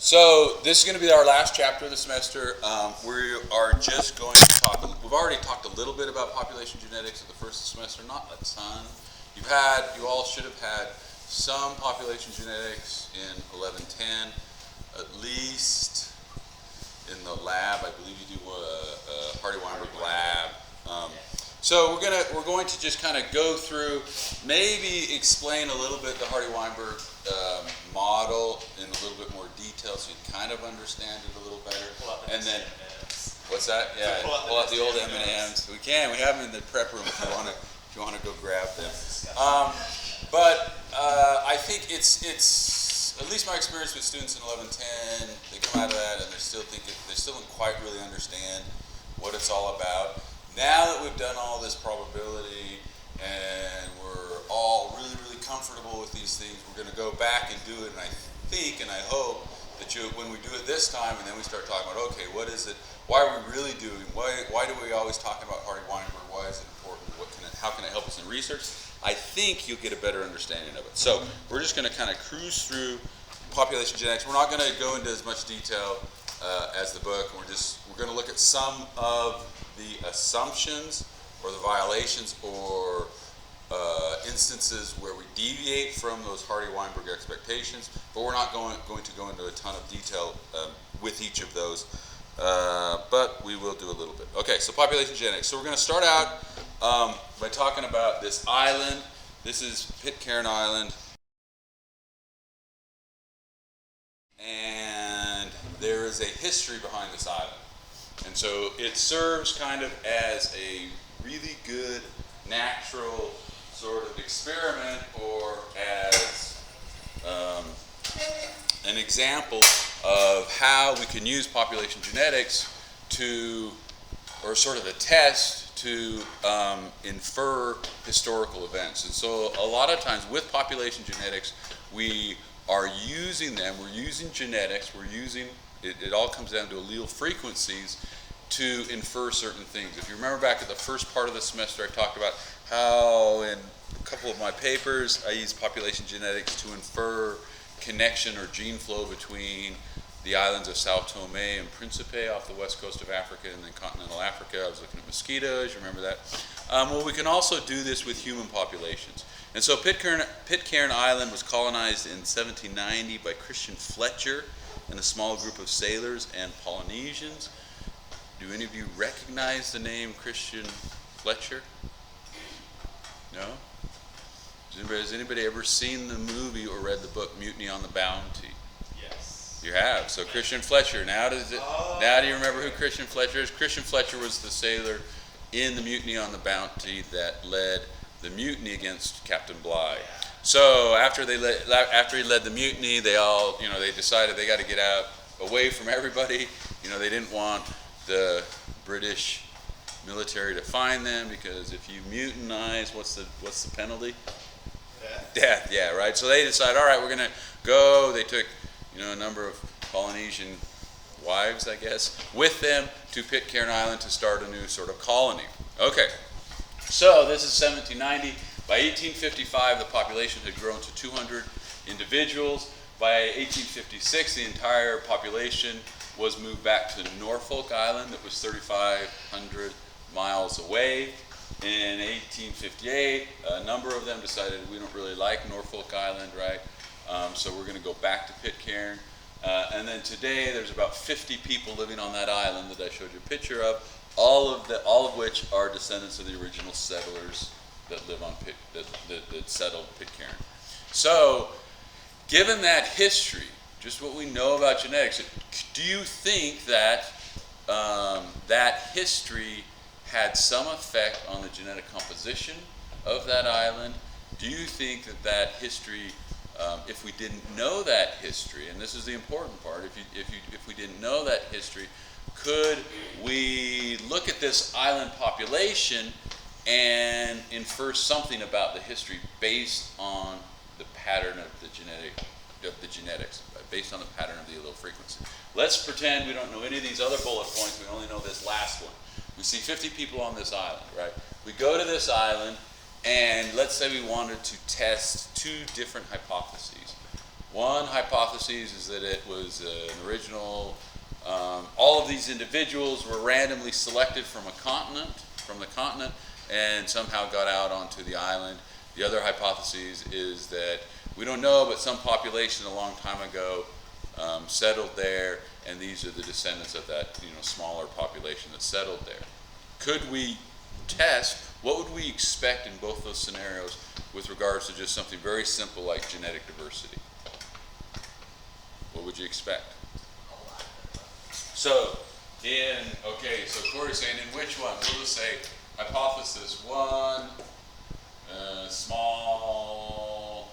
So this is going to be our last chapter of the semester. We are just going to talk, we've already talked a little bit about population genetics at the first semester, not a ton. You all should have had some population genetics in 1110, at least in the lab. I believe you do a Hardy-Weinberg lab. So we're going to just kind of go through, maybe explain a little bit the Hardy-Weinberg model in a little bit more detail, so you kind of understand it a little better. And then, what's that? Yeah, pull out the old M&Ms. We can. We have them in the prep room if you want to go grab them. But I think it's at least my experience with students in 1110. They come out of that and they still don't quite really understand what it's all about. Now that we've done all this probability and we're all really, really comfortable with these things, we're going to go back and do it. And I think and I hope that when we do it this time and then we start talking about, okay, what is it? Why are we really doing? Why do we always talk about Hardy-Weinberg? Why is it important? How can it help us in research? I think you'll get a better understanding of it. So we're just going to kind of cruise through population genetics. We're not going to go into as much detail as the book. We're going to look at some of the assumptions or the violations or instances where we deviate from those Hardy-Weinberg expectations, but we're not going to go into a ton of detail with each of those, but we will do a little bit. Okay, so population genetics. So we're going to start out by talking about this island. This is Pitcairn Island, and there is a history behind this island. And so it serves kind of as a really good natural sort of experiment, or as an example of how we can use population genetics to, or sort of a test to infer historical events. And so a lot of times with population genetics, we are using them, we're using genetics, it all comes down to allele frequencies to infer certain things. If you remember back at the first part of the semester, I talked about how in a couple of my papers I use population genetics to infer connection or gene flow between the islands of Sao Tome and Principe off the west coast of Africa and then continental Africa. I was looking at mosquitoes, you remember that? Well, we can also do this with human populations. And so Pitcairn Island was colonized in 1790 by Christian Fletcher and a small group of sailors and Polynesians. Do any of you recognize the name Christian Fletcher? No? Has anybody ever seen the movie or read the book Mutiny on the Bounty? Yes. You have. So Christian Fletcher. Now do you remember who Christian Fletcher is? Christian Fletcher was the sailor in the Mutiny on the Bounty that led the mutiny against Captain Bligh. So after he led the mutiny, they all, they decided they got to get out away from everybody. They didn't want the British military to find them, because if you mutinize, what's the penalty? Death, yeah, right. So they decided, all right, we're going to go. They took, a number of Polynesian wives, I guess, with them to Pitcairn Island to start a new sort of colony. Okay, so this is 1790. By 1855, the population had grown to 200 individuals. By 1856, the entire population was moved back to Norfolk Island that was 3,500 miles away. In 1858, a number of them decided we don't really like Norfolk Island, right? So we're going to go back to Pitcairn. And then today, there's about 50 people living on that island that I showed you a picture of, all of which are descendants of the original settlers that live on that settled Pitcairn. So, given that history, just what we know about genetics, do you think that that history had some effect on the genetic composition of that island? Do you think that history, if we didn't know that history, and this is the important part, if we didn't know that history, could we look at this island population and infer something about the history based on the pattern of the genetics, based on the pattern of the allele frequency? Let's pretend we don't know any of these other bullet points, we only know this last one. We see 50 people on this island, right? We go to this island, and let's say we wanted to test two different hypotheses. One hypothesis is that it was an original, all of these individuals were randomly selected from the continent, and somehow got out onto the island. The other hypothesis is that we don't know, but some population a long time ago settled there, and these are the descendants of that smaller population that settled there. Could we test what would we expect in both those scenarios with regards to just something very simple like genetic diversity? What would you expect? So so Corey's saying in which one? We'll just say hypothesis 1, small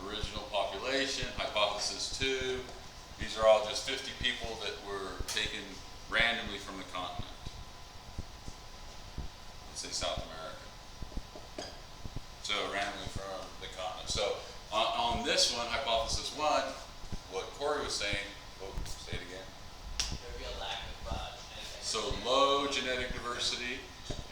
original population. Hypothesis 2, these are all just 50 people that were taken randomly from the continent. Let's say South America. So randomly from the continent. So on this one, hypothesis 1, what Corey was saying, say it again. There'd be a lack of so low genetic diversity,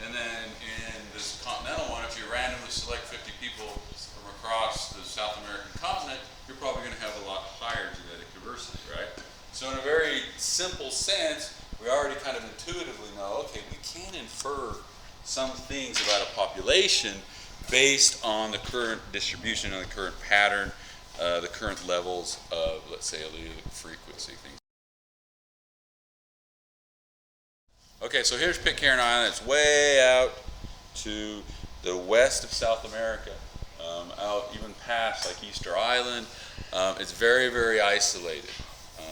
and then in this continental one, if you randomly select 50 people from across the South American continent, you're probably going to have a lot higher genetic diversity, right? So in a very simple sense, we already kind of intuitively know, okay, we can infer some things about a population based on the current distribution and the current pattern, the current levels of, let's say, allelic frequency things. Okay, so here's Pitcairn Island. It's way out to the west of South America, out even past like Easter Island. It's very, very isolated.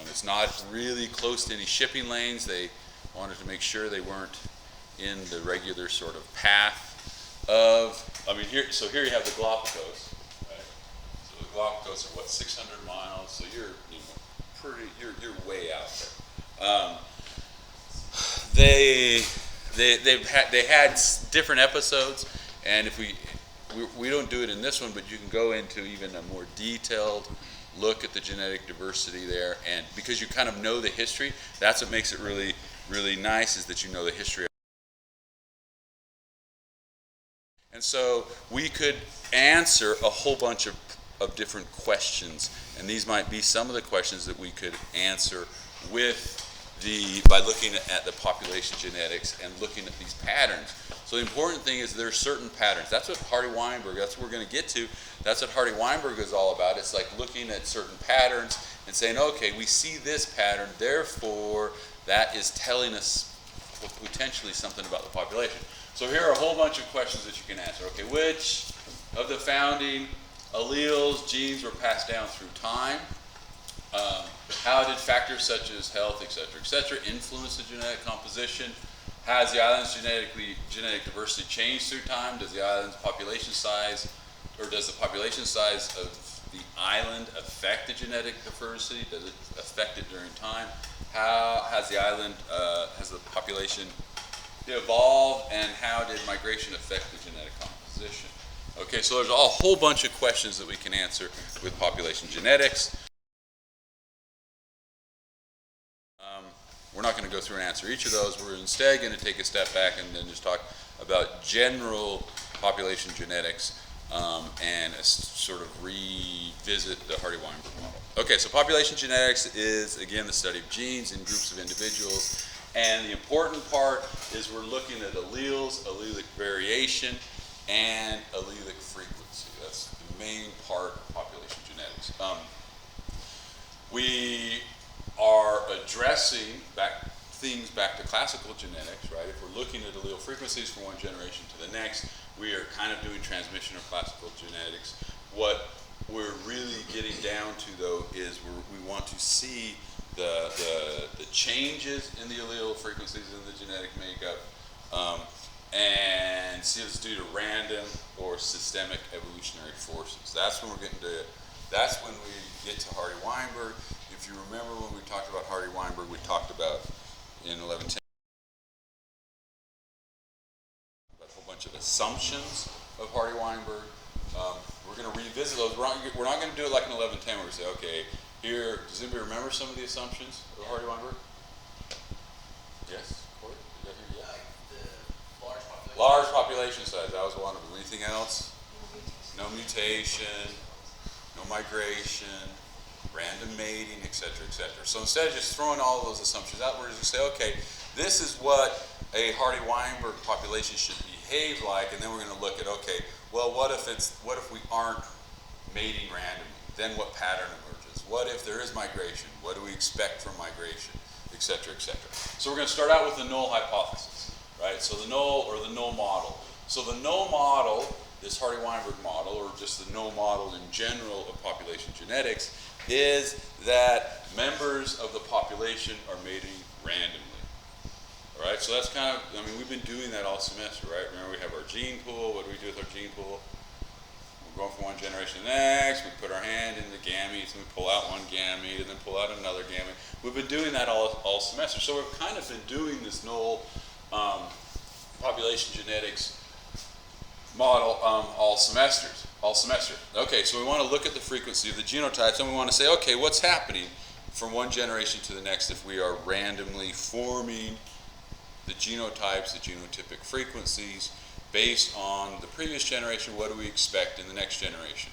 It's not really close to any shipping lanes. They wanted to make sure they weren't in the regular sort of path of, here you have the Galapagos, right? So the Galapagos are 600 miles, so you're you're way out there. They had different episodes, and if we don't do it in this one, but you can go into even a more detailed look at the genetic diversity there, and because you kind of know the history, that's what makes it really, really nice, is that you know the history. And so we could answer a whole bunch of different questions, and these might be some of the questions that we could answer by looking at the population genetics and looking at these patterns. So the important thing is there are certain patterns. That's what Hardy-Weinberg, that's what we're going to get to. That's what Hardy-Weinberg is all about. It's like looking at certain patterns and saying, okay, we see this pattern, therefore that is telling us potentially something about the population. So here are a whole bunch of questions that you can answer. Okay, which of the founding alleles, genes were passed down through time? How did factors such as health, et cetera, influence the genetic composition? Has the island's genetic diversity changed through time? Does the island's population size, or does the population size of the island affect the genetic diversity? Does it affect it during time? How has the island, has the population evolved, and how did migration affect the genetic composition? Okay, so there's a whole bunch of questions that we can answer with population genetics. We're not going to go through and answer each of those. We're instead going to take a step back and then just talk about general population genetics and sort of revisit the Hardy-Weinberg model. Okay, so population genetics is, again, the study of genes in groups of individuals. And the important part is we're looking at alleles, allelic variation, and allelic frequency. That's the main part of population genetics. We are addressing things back to classical genetics, right? If we're looking at allele frequencies from one generation to the next, we are kind of doing transmission of classical genetics. What we're really getting down to, though, is we want to see the changes in the allele frequencies in the genetic makeup, and see if it's due to random or systemic evolutionary forces. That's when we get to Hardy-Weinberg. If you remember when we talked about Hardy-Weinberg, we talked about in 1110 about a whole bunch of assumptions of Hardy-Weinberg. We're going to revisit those. We're not going to do it like in 1110 where we say, okay, here, does anybody remember some of the assumptions of Hardy-Weinberg? Yes, Corey? Did you hear? The large population. Large population size, that was one of them. Anything else? No mutation. No mutation. no migration, random mating, etc., etc. So instead of just throwing all of those assumptions out, we're just going to say, okay, this is what a Hardy-Weinberg population should behave like, and then we're going to look at, okay, well, what if we aren't mating randomly? Then what pattern emerges? What if there is migration? What do we expect from migration, etc., etc. So we're going to start out with the null hypothesis, right? So the null model. So the null model, this Hardy-Weinberg model, or just the null model in general of population genetics, is that members of the population are mating randomly. All right, so that's kind of, I mean, we've been doing that all semester, right? Remember, we have our gene pool. What do we do with our gene pool? We're going from one generation to the next. We put our hand in the gametes, and we pull out one gamete, and then pull out another gamete. We've been doing that all semester. So we've kind of been doing this null population genetics model all semester. Okay, so we want to look at the frequency of the genotypes, and we want to say, okay, what's happening from one generation to the next if we are randomly forming the genotypes, the genotypic frequencies, based on the previous generation? What do we expect in the next generation?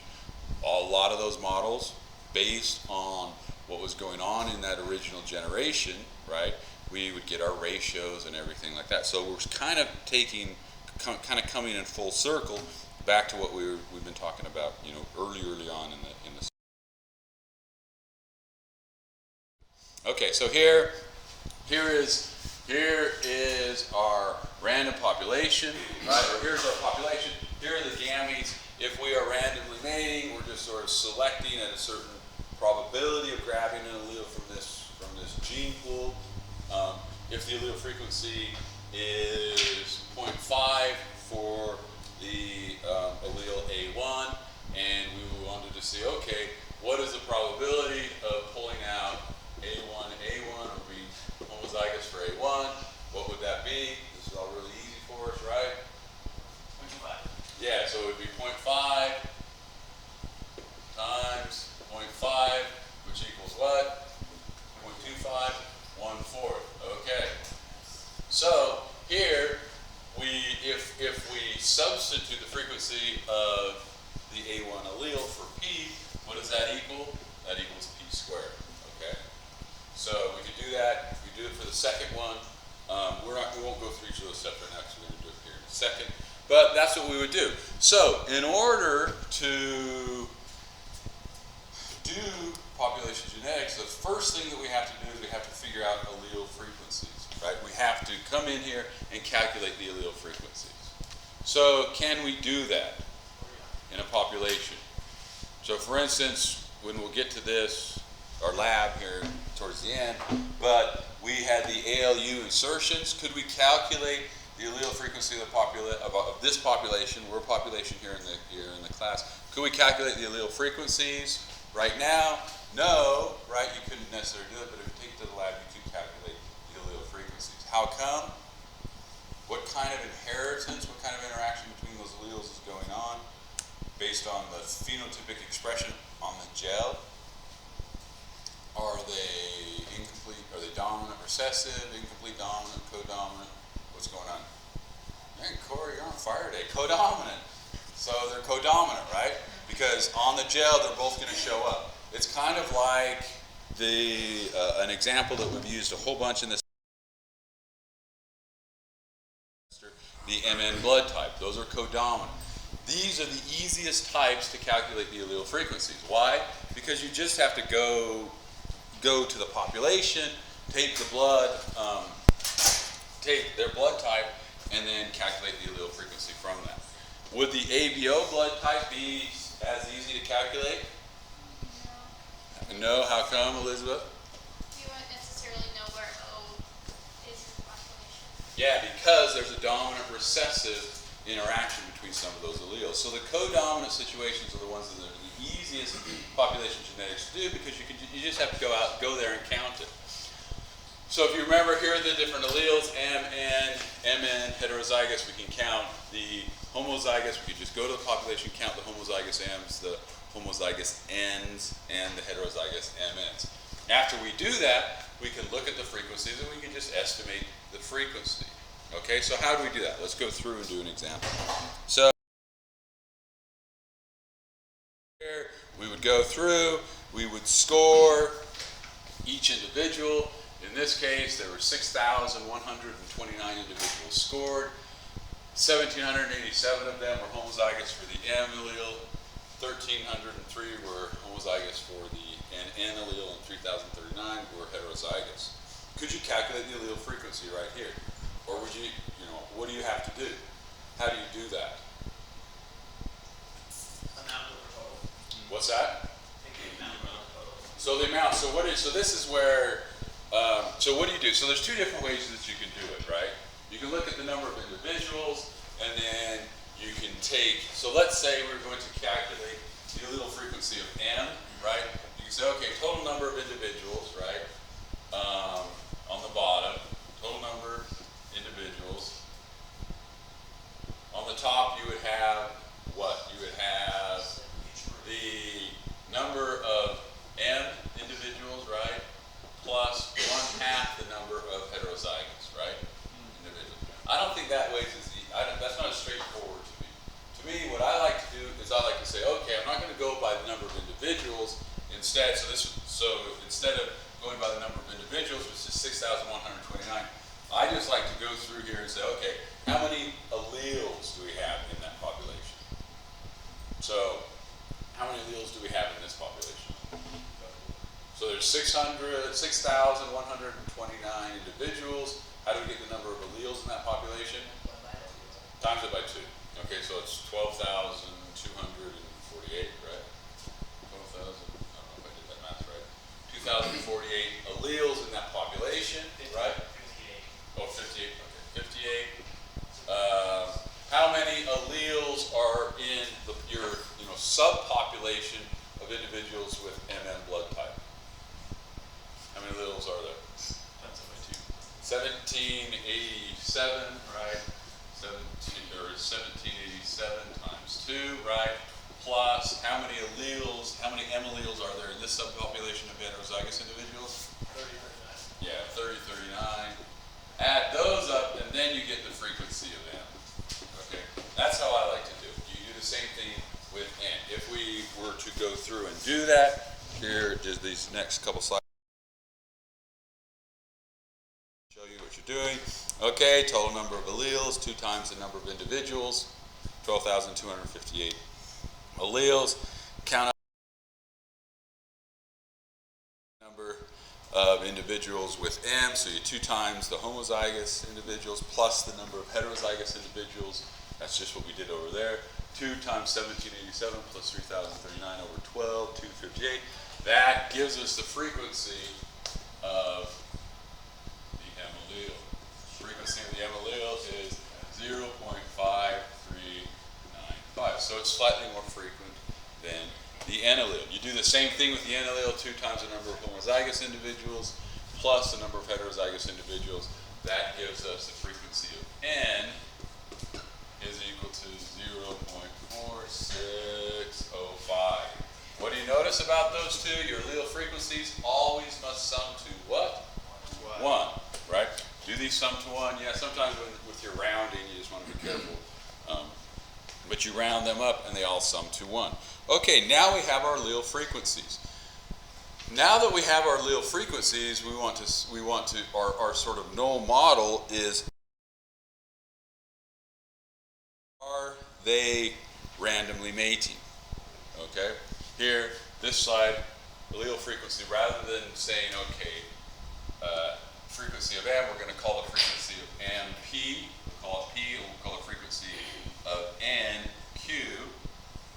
A lot of those models based on what was going on in that original generation, right? We would get our ratios and everything like that. So we're kind of coming in full circle back to what we've been talking about, early on in the. Okay, so here is our random population, right? Or here's our population. Here are the gametes. If we are randomly mating, we're just sort of selecting at a certain probability of grabbing an allele from this gene pool. If the allele frequency is 0.5 for the allele A1, and we wanted to see, okay, what is the probability of pulling out A1 or being homozygous for A1? What would that be? This is all really easy for us, right? 0.5. Yeah, so it would be 0.5 times 0.5, which equals what? 0.25, 1/4. Okay. So here, if we substitute the frequency of the A1 allele for P, what does that equal? That equals P squared. Okay. So we can do that. We do it for the second one. We won't go through each of those steps right now because we're going to do it here in a second. But that's what we would do. So in order to do population genetics, the first thing that we have to do is we have to figure out allele frequencies, right? We have to come in here and calculate the allele frequencies. So can we do that in a population? So for instance, when we'll get to this, our lab here towards the end, but we had the ALU insertions. Could we calculate the allele frequency of this population? We're a population here in the class. Could we calculate the allele frequencies right now? No, right? You couldn't necessarily do it, but if you take it to the lab, you could calculate the allele frequencies. How come? What kind of inheritance, what kind of interaction between those alleles is going on based on the phenotypic expression on the gel? Are they incomplete? Are they dominant, recessive, incomplete, dominant, codominant? What's going on? Hey, Corey, you're on fire today. Codominant. So they're codominant, right? Because on the gel, they're both going to show up. It's kind of like an example that we've used a whole bunch in this. The MN blood type. Those are codominant. These are the easiest types to calculate the allele frequencies. Why? Because you just have to go to the population, take the blood, take their blood type, and then calculate the allele frequency from that. Would the ABO blood type be as easy to calculate? No. How come, Elizabeth? You wouldn't necessarily know where O is in the population. Yeah, because there's a dominant recessive interaction between some of those alleles. So the codominant situations are the ones that are the easiest population genetics to do because you just have to go there and count it. So if you remember, here are the different alleles, MN, heterozygous. We can count the homozygous. We could just go to the population, count the homozygous M's, the homozygous N's, and the heterozygous MNs. After we do that, we can look at the frequencies and we can just estimate the frequency. Okay, so how do we do that? Let's go through and do an example. So here we would go through, we would score each individual. In this case, there were 6,129 individuals scored. 1,787 of them were homozygous for the M allele. 1,303 were homozygous for the N allele, and 3,039 were heterozygous. Could you calculate the allele frequency right here? Or would you, what do you have to do? How do you do that? Amount over total. What's that? Take the amount over total. So the amount, so this is where, so what do you do? So there's two different ways that you can do it, right? You can look at the number of individuals, and then you can take, so let's say we're going to calculate the allele frequency of M, right? You can say, okay, total number of individuals, right? On the bottom, total number of individuals. On the top, you would have what? You would have the number of M individuals, right? Plus 1/2 the number of heterozygous, right? Individuals. I don't think that way is that's not as straightforward to me. To me, what I like to do is I like to say, okay, I'm not going to go by the number of individuals. Instead, so instead of going by the number of individuals, which is 6,129, I just like to go through here and say, okay, how many alleles do we have in that population? So, how many alleles do we have in this population? So there's 6,129 individuals. How do we get the number of alleles in that population? Times it by 2. Okay, so it's 12,248, right? 12,000, I don't know if I did that math right. 2,048 alleles in that population, right? 58. Oh, 58, okay, 58. How many alleles are in your subpopulation of individuals with MM blood type? How many alleles are there? Times it by 1787, right? 1787 times 2, right? Plus, how many alleles, how many M alleles are there in this subpopulation of heterozygous individuals? 30, 39. Yeah, 30, 39. Add those up, and then you get the frequency of M. Okay, that's how I like to do it. You do the same thing with N. If we were to go through and do that, here is these next couple slides. Show you what you're doing. Okay, total number of alleles, 2 times the number of individuals, 12,258 alleles. Count up the number of individuals with M, so you 2 times the homozygous individuals plus the number of heterozygous individuals. That's just what we did over there. 2 times 1787 plus 3,039 over 12, 258. That gives us the frequency of the M allele. Frequency of the M allele is 0.5395. So it's slightly more frequent than the N allele. You do the same thing with the N allele, 2 times the number of homozygous individuals plus the number of heterozygous individuals. That gives us the frequency of N is equal to 0.4605. What do you notice about those two? Your allele frequencies always must sum to what? 1, right? Do these sum to 1? Yeah, sometimes with your rounding, you just want to be careful. But you round them up and they all sum to 1. Okay, now we have our allele frequencies. Now that we have our allele frequencies, we want to our sort of null model is, are they randomly mating? Okay, here, this slide, allele frequency, rather than saying, okay, frequency of M, we're going to call the frequency of MP, we'll call it P, and we'll call the frequency of NQ,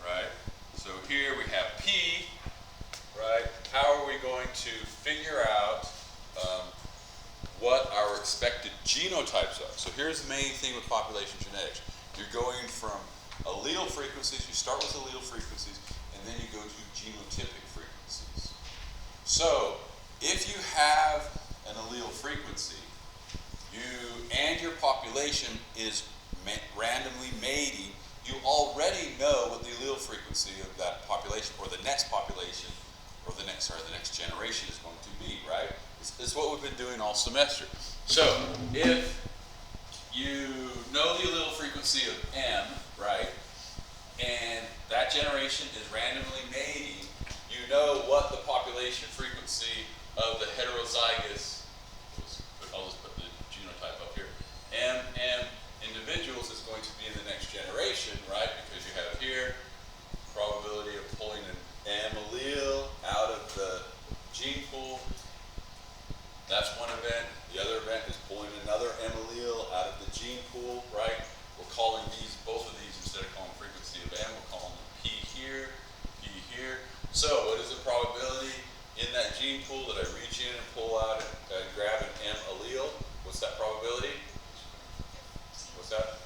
right? So here we have P, right? How are we going to figure out what our expected genotypes are? So here's the main thing with population genetics. You're going from allele frequencies, you start with allele frequencies, and then you go to genotypic frequencies. So if you have an allele frequency, and your population is randomly mating, you already know what the allele frequency of that population, or the next population, or the next generation is going to be, right? It's what we've been doing all semester. So if you know the allele frequency of M, right, and that generation is randomly mating, we know what the population frequency of the heterozygous, I'll just put the genotype up here, MM individuals is going to be in the next generation, right? Because you have here probability of pulling an M allele out of the gene pool. That's one event. The other event is pulling another M allele out of the gene pool, right? We're calling these, both of these, instead of calling frequency of M, we're calling them P here, P here. So what is the probability in that gene pool that I reach in and pull out and grab an M allele? What's that probability? What's that?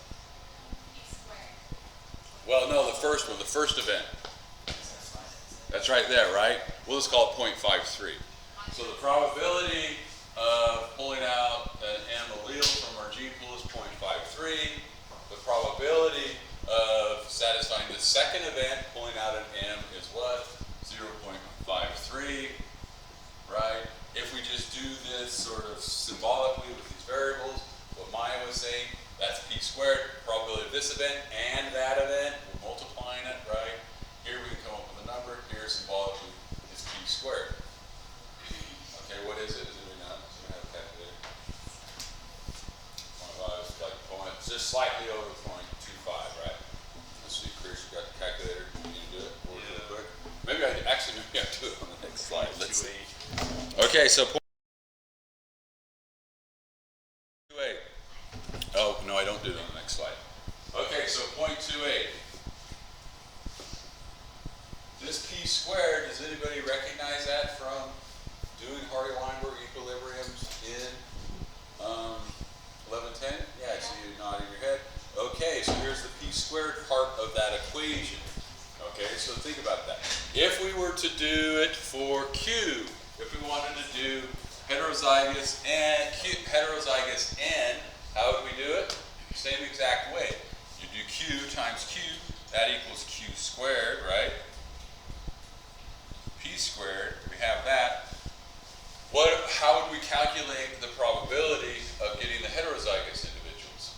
Well, no, the first one, the first event. That's right there, right? We'll just call it 0.53. So the probability of pulling out an M allele from our gene pool is 0.53. The probability of satisfying the second event, pulling out an M, is what? 0.53, right? If we just do this sort of symbolically with these variables, what Maya was saying, that's P squared, probability of this event and that event, we're multiplying it, right? Here we can come up with a number, here symbolically is P squared. Okay, what is it? Is it not? Does it have a calculator? 0.5 is like just slightly over 0.25, right? Let's see, Chris, you got the calculator. Can you do it? We'll do it quick. Maybe I actually maybe I'll do it on the next slide. Let's see. Okay, so 0.28. Oh no, I don't do it on the next slide. Okay, so 0.28. This P squared, does anybody recognize that from doing Hardy-Weinberg equilibriums in 1110? Yeah, I see you nodding your head. Okay, so here's the P squared part of that equation. Okay, so think about that. If we were to do it for Q, if we wanted to do heterozygous N, how would we do it? Same exact way. You do Q times Q, that equals Q squared, right? P squared, we have that. How would we calculate the probability of getting the heterozygous individuals?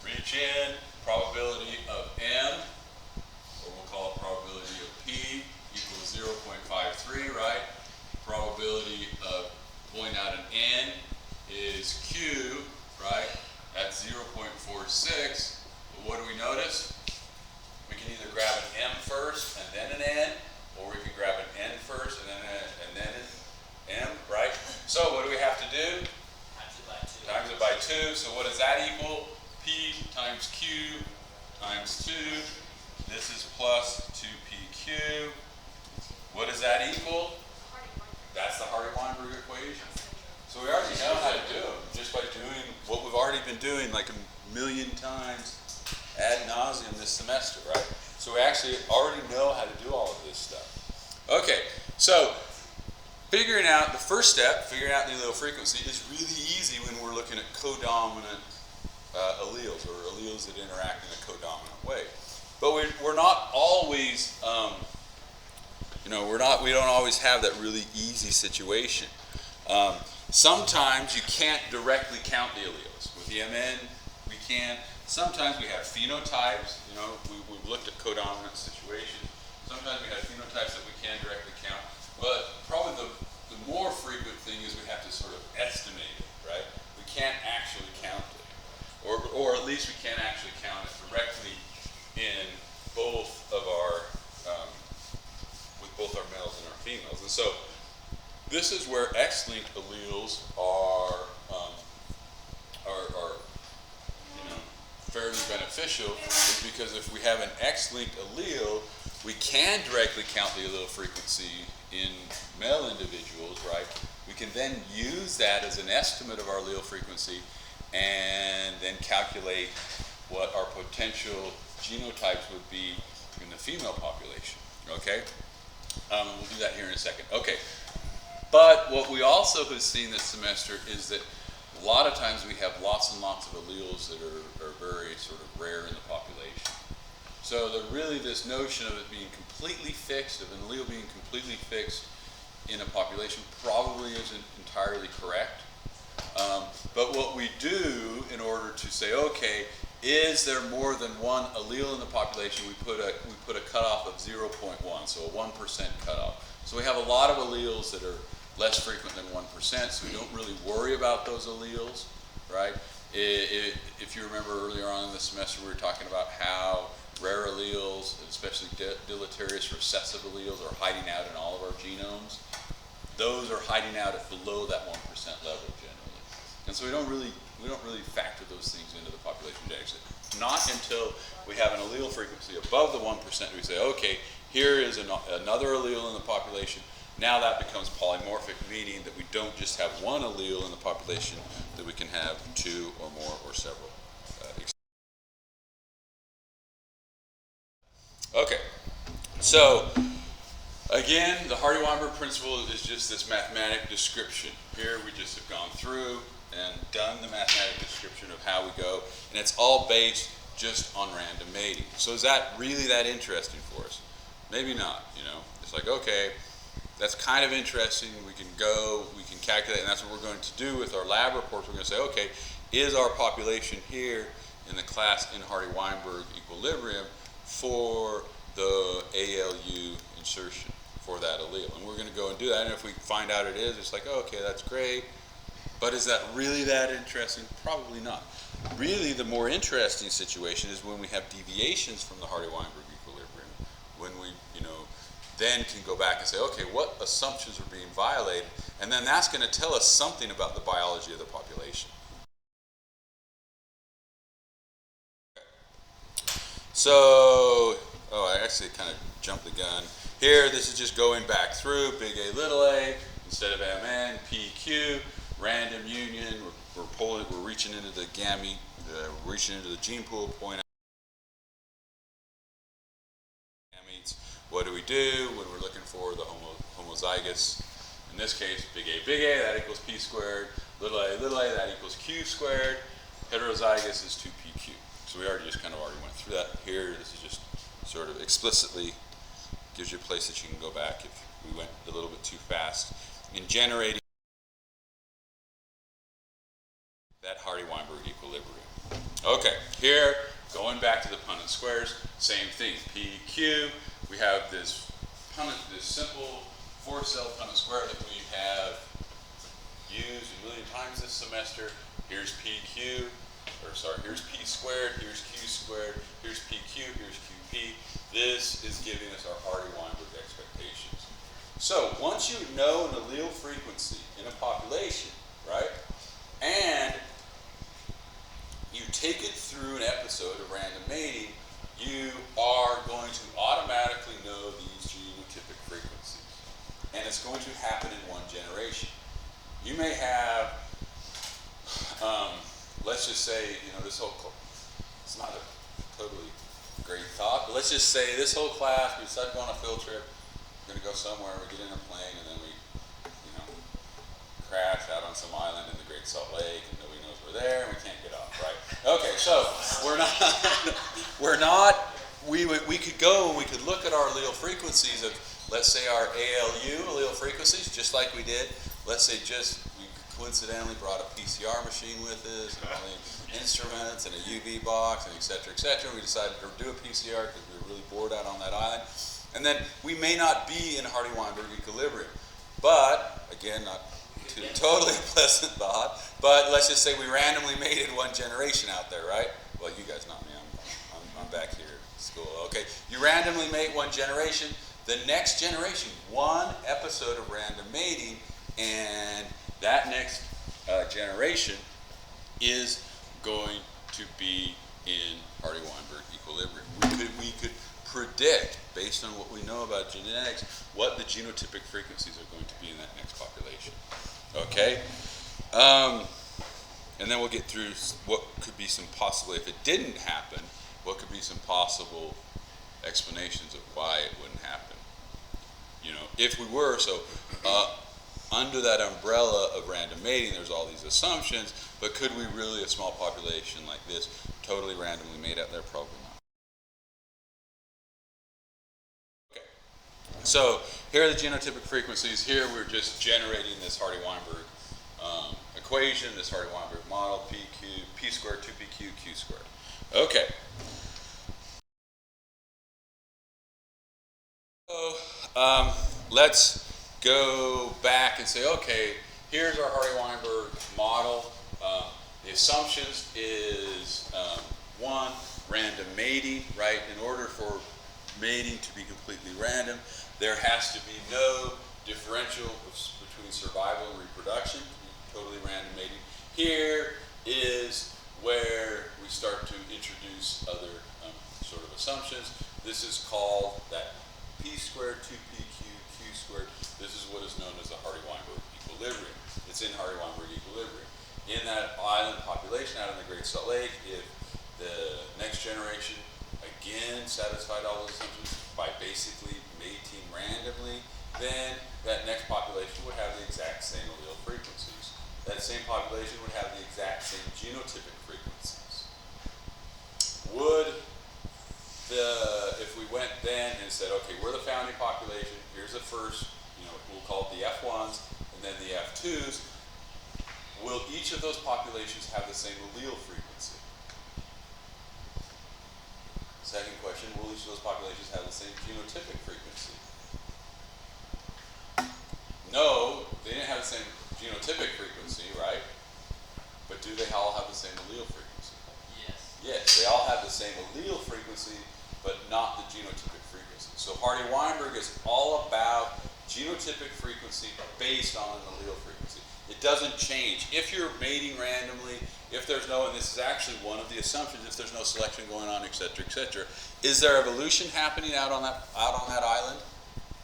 Reach in, probability of M, or we'll call it probability of P, equals 0.53, right? Probability of pulling out an N is Q, right? That's 0.46. But what do we notice? We can either grab an M first and then an N, or we can grab an N first and then an M, right? So what do we have to do? Times it by 2. So what does that equal? P times Q times 2. This is plus 2PQ. What does that equal? That's the Hardy-Weinberg equation. So we already know how to do them just by doing what we've already been doing like a million times ad nauseum this semester, right? So we actually already know how to do all of this stuff. Okay, so figuring out the first step, figuring out the allele frequency, is really easy when we're looking at codominant alleles, or alleles that interact in a codominant way. But we're not always, we don't always have that really easy situation. Sometimes you can't directly count the alleles. With the MN, we can. Sometimes we have phenotypes. We've looked at codominant situations. Sometimes we have phenotypes that we can directly count. But probably the more frequent thing is we have to sort of estimate it, right? We can't actually count it. Or at least we can't actually count it directly in both of our, with both our males and our females. And so this is where X-linked alleles are fairly beneficial, is because if we have an X-linked allele, we can directly count the allele frequency in male individuals, right? We can then use that as an estimate of our allele frequency and then calculate what our potential genotypes would be in the female population, okay? We'll do that here in a second. Okay, but what we also have seen this semester is that a lot of times we have lots and lots of alleles that are very sort of rare in the population. So really this notion of it being completely fixed, of an allele being completely fixed in a population probably isn't entirely correct. But what we do in order to say, okay, is there more than one allele in the population? We put a cutoff of 0.1, so a 1% cutoff. So we have a lot of alleles that are less frequent than 1%, so we don't really worry about those alleles, right? If you remember earlier on in the semester, we were talking about how rare alleles, especially deleterious recessive alleles, are hiding out in all of our genomes. Those are hiding out at below that 1% level generally, and so we don't really factor those things into the population genetics. Not until we have an allele frequency above the 1% do we say, okay, here is another allele in the population. Now that becomes polymorphic, meaning that we don't just have one allele in the population, that we can have two or more or several. Okay, so again, the Hardy-Weinberg principle is just this mathematic description. Here we just have gone through and done the mathematic description of how we go, and it's all based just on random mating. So is that really that interesting for us? Maybe not, you know. It's like, okay, that's kind of interesting. We can go, we can calculate, and that's what we're going to do with our lab reports. We're going to say, okay, is our population here in the class in Hardy-Weinberg equilibrium for the ALU insertion for that allele? And we're going to go and do that, and if we find out it is, it's like, oh, okay, that's great. But is that really that interesting? Probably not. Really, the more interesting situation is when we have deviations from the Hardy-Weinberg equilibrium, when we, then can go back and say, okay, what assumptions are being violated? And then that's going to tell us something about the biology of the population. So, I actually kind of jumped the gun. Here, this is just going back through big A, little a, instead of MN, PQ, random union, we're reaching into the gamete, we're reaching into the gene pool, point out gametes. What do we do when we're looking for the homozygous? In this case, big A, that equals P squared, little a, that equals Q squared. Heterozygous is 2PQ. So we already went through that. Here, this is just sort of explicitly gives you a place that you can go back if we went a little bit too fast in generating that Hardy-Weinberg equilibrium. Okay, here, going back to the Punnett squares, same thing. PQ, we have this simple 4-cell Punnett square that we have used a million times this semester. Here's PQ, here's P squared, here's Q squared, here's PQ, here's QP. This is giving us our Hardy-Weinberg expectations. So once you know an allele frequency in a population, right, and you take it through an episode of random mating, you are going to automatically know these genotypic frequencies. And it's going to happen in one generation. You may have, let's just say, this whole, it's not a totally great thought, but let's just say this whole class, we decide to go on a field trip, we're going to go somewhere, we get in a plane, and then we, crash out on some island in the Great Salt Lake, and nobody knows we're there, and we can't get off, right? Okay, so we could go and we could look at our allele frequencies of, let's say, our ALU allele frequencies, just like we did. Let's say we coincidentally brought a PCR machine with us, and all the instruments, and a UV box, and et cetera, et cetera. We decided to do a PCR because we were really bored out on that island. And then we may not be in Hardy-Weinberg equilibrium. But, again, not totally pleasant thought, but let's just say we randomly mated one generation out there, right? Well, you guys, not me, I'm back here at school. Okay, you randomly mate one generation, the next generation, one episode of random mating, and that next generation is going to be in Hardy-Weinberg equilibrium. We could predict, based on what we know about genetics, what the genotypic frequencies are going to be in that next population. Okay, and then we'll get through what could be some possible, if it didn't happen, what could be some possible explanations of why it wouldn't happen. If we were, under that umbrella of random mating, there's all these assumptions, but could we really, a small population like this, totally randomly mate out there? Probably not. Okay, so here are the genotypic frequencies. Here we're just generating this Hardy-Weinberg equation, this Hardy-Weinberg model, P squared, 2PQ, Q squared. Okay. So, let's go back and say, okay, here's our Hardy-Weinberg model. The assumptions is one, random mating, right? In order for mating to be completely random, there has to be no differential between survival and reproduction, totally random mating. Here is where we start to introduce other sort of assumptions. This is called that p squared 2pq q squared. This is what is known as the Hardy-Weinberg equilibrium. It's in Hardy-Weinberg equilibrium. In that island population out in the Great Salt Lake, if the next generation again satisfied all those assumptions by basically mating randomly, then that next population would have the exact same allele frequencies. That same population would have the exact same genotypic frequencies. If we went then and said, okay, we're the founding population, here's the first, we'll call it the F1s, and then the F2s, will each of those populations have the same allele frequency? Second question, will each of those populations have the same genotypic frequency? No, they didn't have the same genotypic frequency, right? But do they all have the same allele frequency? Yes. Yes, they all have the same allele frequency, but not the genotypic frequency. So Hardy-Weinberg is all about genotypic frequency based on an allele frequency. It doesn't change. If you're mating randomly, if there's no, and this is actually one of the assumptions, if there's no selection going on, et cetera, is there evolution happening out on that island?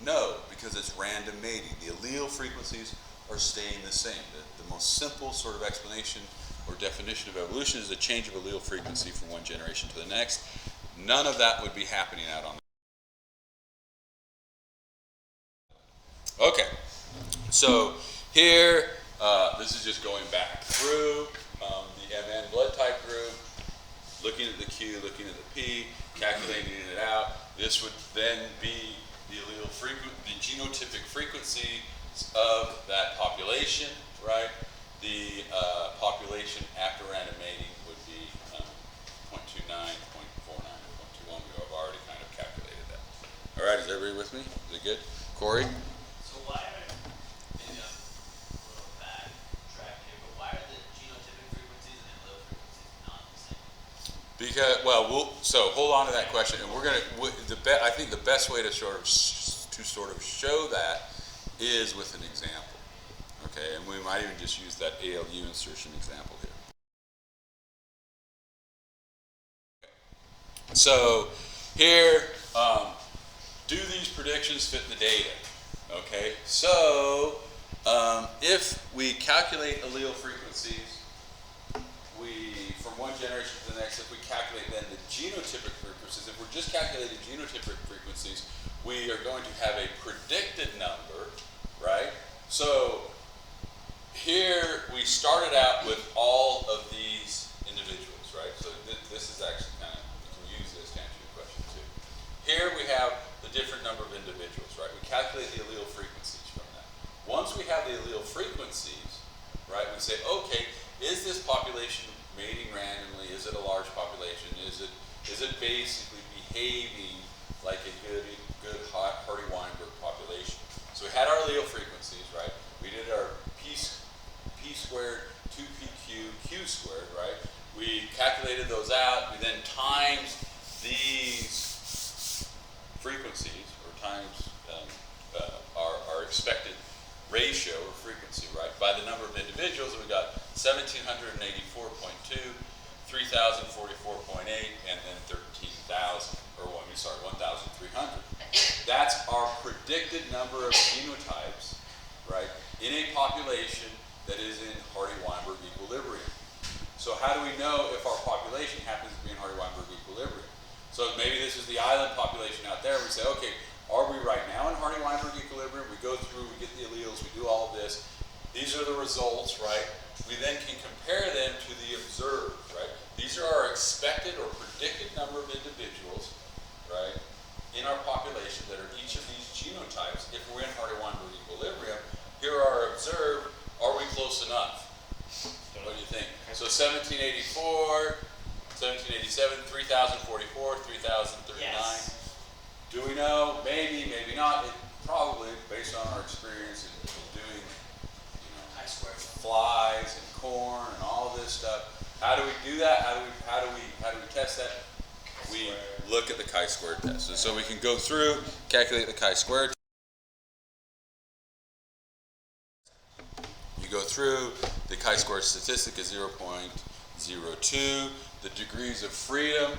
No, because it's random mating. The allele frequencies are staying the same. The most simple sort of explanation or definition of evolution is a change of allele frequency from one generation to the next. None of that would be happening out on the island. Okay, so here, this is just going back through the MN blood type group, looking at the Q, looking at the P, calculating it out. This would then be the allele the genotypic frequency of that population, right? The population after random mating would be 0.29, 0.49, 0.21. I've already kind of calculated that. All right, is everybody with me? Is it good? Corey? So why are, maybe I'm a little backtrack here, but why are the genotypic frequencies and the allele frequencies not the same? Because, so hold on to that question, and we're gonna. I think the best way to sort of show that is with an example. Okay, and we might even just use that ALU insertion example here. So here, do these predictions fit the data? Okay, so if we calculate allele frequencies, from one generation to the next, if we calculate then the genotypic frequencies, if we're just calculating genotypic frequencies, we are going to have a predicted number, right? So here we started out with all of these individuals, right? So this is actually kind of, you can use this to answer your question too. Here we have the different number of individuals, right? We calculate the allele frequencies from that. Once we have the allele frequencies, right, we say, okay, is this population mating randomly? Is it a large population? Is it basically behaving like a good Hardy-Weinberg population? So we had our allele frequencies, right? We did our p squared 2pq q squared, right? We calculated those out. We then times these frequencies, or times our expected ratio or frequency, right, by the number of individuals, and we got 1,784.2, 3,044.8, and then 13,000, or 1,300. That's our predicted number of genotypes, right, in a population that is in Hardy-Weinberg equilibrium. So how do we know if our population happens to be in Hardy-Weinberg equilibrium? So maybe this is the island population out there. We say, okay, are we right now in Hardy-Weinberg equilibrium? We go through, we get the alleles, we do all of this. These are the results, right? We then can compare them to the observed, right? These are our expected or predicted number of individuals, right, in our population that are each of these genotypes. If we're in Hardy-Weinberg equilibrium, here are our observed. Are we close enough? What do you think? So 1784, 1787, 3044, 3039. Yes. Do we know? Maybe, maybe not. It probably, based on our experience in doing, Chi-square. flies and corn and all this stuff. How do we do that? How do we test that? We look at the chi-square test. And so we can go through, calculate the chi-square test. You go through, the chi-square statistic is 0.02. The degrees of freedom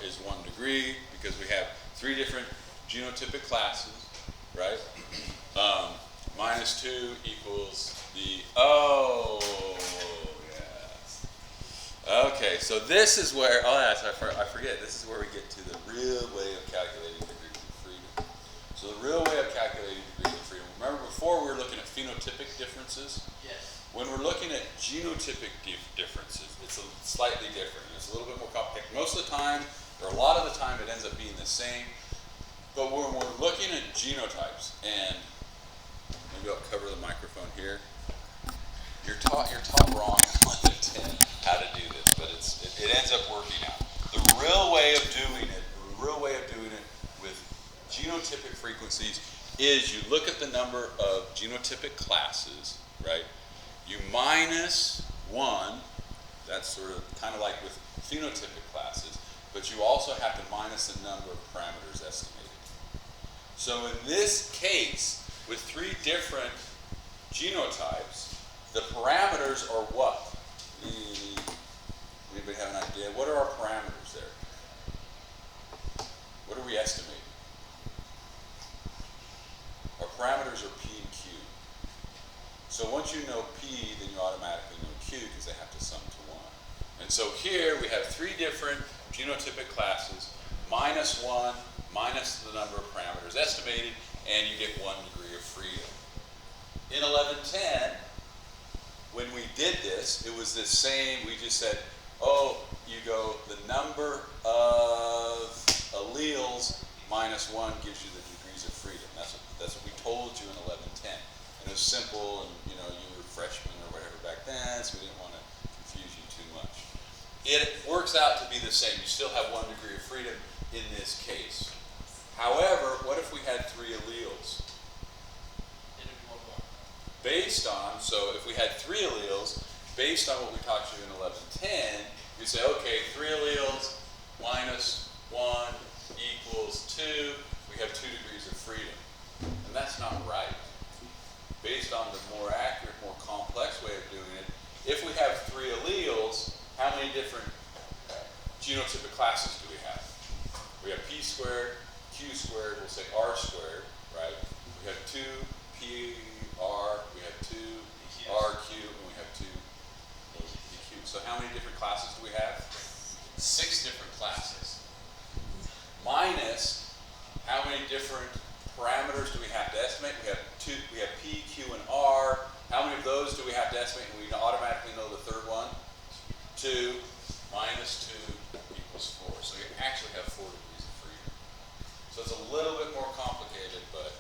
is 1 degree because we have 3 different genotypic classes, right? Minus 2 equals the, yes. Okay, so this is where, I forget, this is where we get to the real way of calculating degrees of freedom. So the real way of calculating degrees of freedom, remember before we were looking at phenotypic differences? Yes. When we're looking at genotypic differences, it's slightly different. It's a little bit more complicated. Most of the time, or a lot of the time, it ends up being the same. But when we're looking at genotypes, and maybe I'll cover the microphone here. You're taught wrong in 1110 how to do this, but it ends up working out. The real way of doing it with genotypic frequencies is you look at the number of genotypic classes, right? You minus 1, that's sort of kind of like with phenotypic classes, but you also have to minus the number of parameters estimated. So in this case, with 3 different genotypes, the parameters are what? Anybody have an idea? What are our parameters there? What are we estimating? Our parameters are P and Q. So once you know P, then you automatically know Q because they have to sum to 1. And so here we have 3 different genotypic classes, minus 1, minus the number of parameters estimated, and you get 1 degree of freedom. In 1110, when we did this, it was the same. We just said, you go the number of alleles minus 1 gives you the degrees of freedom. That's what we told you in 1110. And it was simple, and you were freshmen or whatever back then, so we didn't want to confuse you too much. It works out to be the same. You still have 1 degree of freedom in this case. However, what if we had 3 alleles? Based on, so if we had 3 alleles, based on what we taught you in 1110, you say, okay, 3 alleles minus 1 equals 2. We have 2 degrees of freedom. And that's not right. Based on the more accurate, more complex way of doing it, if we have 3 alleles, how many different genotypic classes do we have? We have P squared, Q squared, we'll say R squared, right? We have 2 PR, we have 2 RQ, and we have 2 PQ. So how many different classes do we have? 6 different classes. Minus, how many different parameters do we have to estimate? We have P, Q, and R. How many of those do we have to estimate? And we automatically know the third one. 2 minus 2 equals 4. So you actually have 4 degrees of freedom. So it's a little bit more complicated, but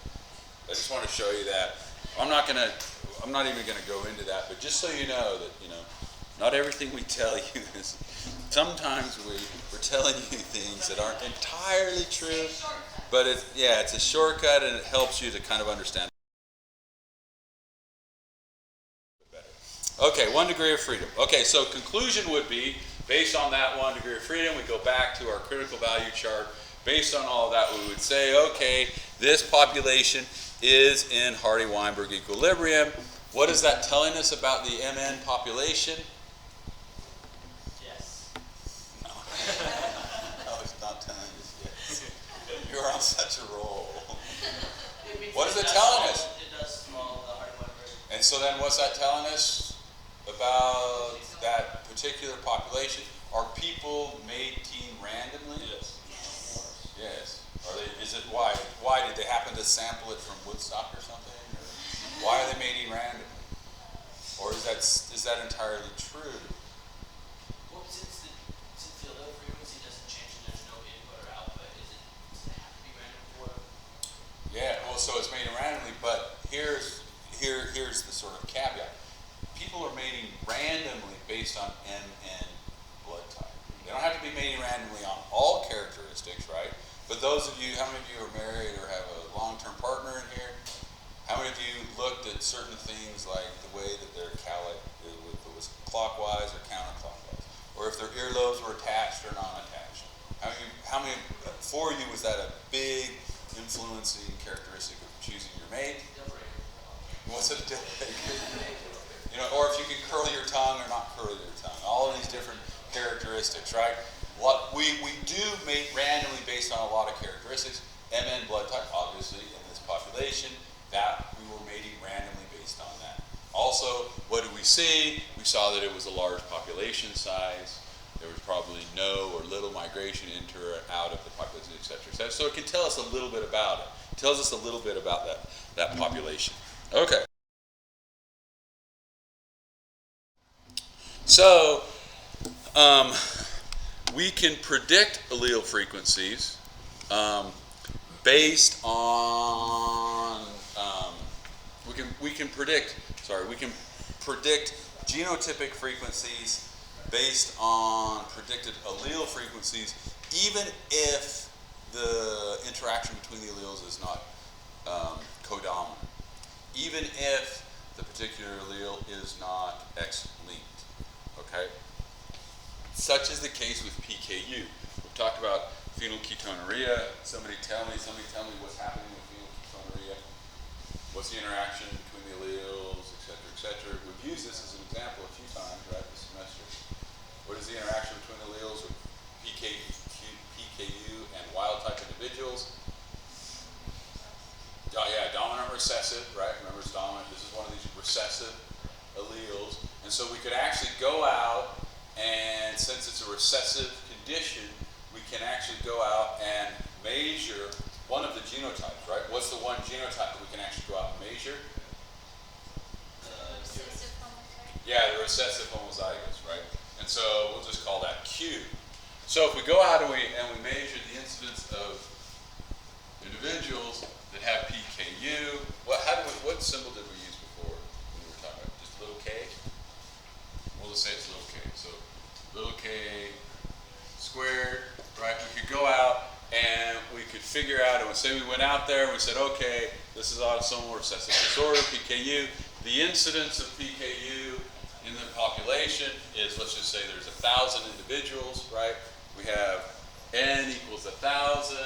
I just want to show you that. I'm not even gonna go into that, but just so you know that, not everything we tell you is, sometimes we're telling you things that aren't entirely true, but it's a shortcut and it helps you to kind of understand better. Okay, 1 degree of freedom. Okay, so conclusion would be, based on that 1 degree of freedom, we go back to our critical value chart. Based on all of that, we would say, okay, this population is in Hardy-Weinberg equilibrium. What is that telling us about the MN population? Yes. No. No, it's not telling us yes. You're on such a roll. What is it telling us? It does follow the Hardy-Weinberg. And so then what's that telling us about that particular population? Are people made team randomly? Yes. Yes. Is it why? Why did they happen to sample it from Woodstock or something? Or why are they mating randomly? Or is that entirely true? Well, since the allele frequency doesn't change and there's no input or output, does it have to be random for? Yeah. Well, so it's mating randomly, but here's the sort of caveat. People are mating randomly based on MN blood type. They don't have to be mating randomly on all characteristics, right? But those of you, how many of you are married or have a long-term partner in here? How many of you looked at certain things like the way that their calic, if it was clockwise or counterclockwise, or if their earlobes were attached or non-attached? How many for you was that a big influencing characteristic of choosing your mate? What's it a deal breaker? You know, or if you can curl your tongue or not curl your tongue. All of these different characteristics, right? What we do mate randomly based on a lot of characteristics. MN blood type, obviously, in this population, that we were mating randomly based on that. Also, what did we see? We saw that it was a large population size. There was probably no or little migration into or out of the population, et cetera, et cetera. So it can tell us a little bit about it. It tells us a little bit about that population. Okay. So, we can predict allele frequencies based on we can predict genotypic frequencies based on predicted allele frequencies, even if the interaction between the alleles is not codominant, even if the particular allele is not X-linked. Okay? Such is the case with PKU. We've talked about phenylketonuria. Somebody tell me what's happening with phenylketonuria. What's the interaction between the alleles, et cetera, et cetera. We've used this as an example a few times, right, this semester. What is the interaction between alleles with PKU and wild type individuals? Oh yeah, dominant recessive, right? Remember it's dominant. This is one of these recessive alleles. And so we could actually go out, and since it's a recessive condition, we can actually go out and measure one of the genotypes, right? What's the one genotype that we can actually go out and measure? Recessive homozygote. Yeah, the recessive homozygous, right? And so we'll just call that Q. So if we go out and we measure the incidence of individuals that have PKU, what symbol did we use before when we were talking about just little k? We'll just say it's little k. So little k squared, right? We could go out and we could figure out, and say we went out there and we said, okay, this is autosomal recessive disorder, PKU. The incidence of PKU in the population is, let's just say there's 1,000 individuals, right? We have n equals 1,000.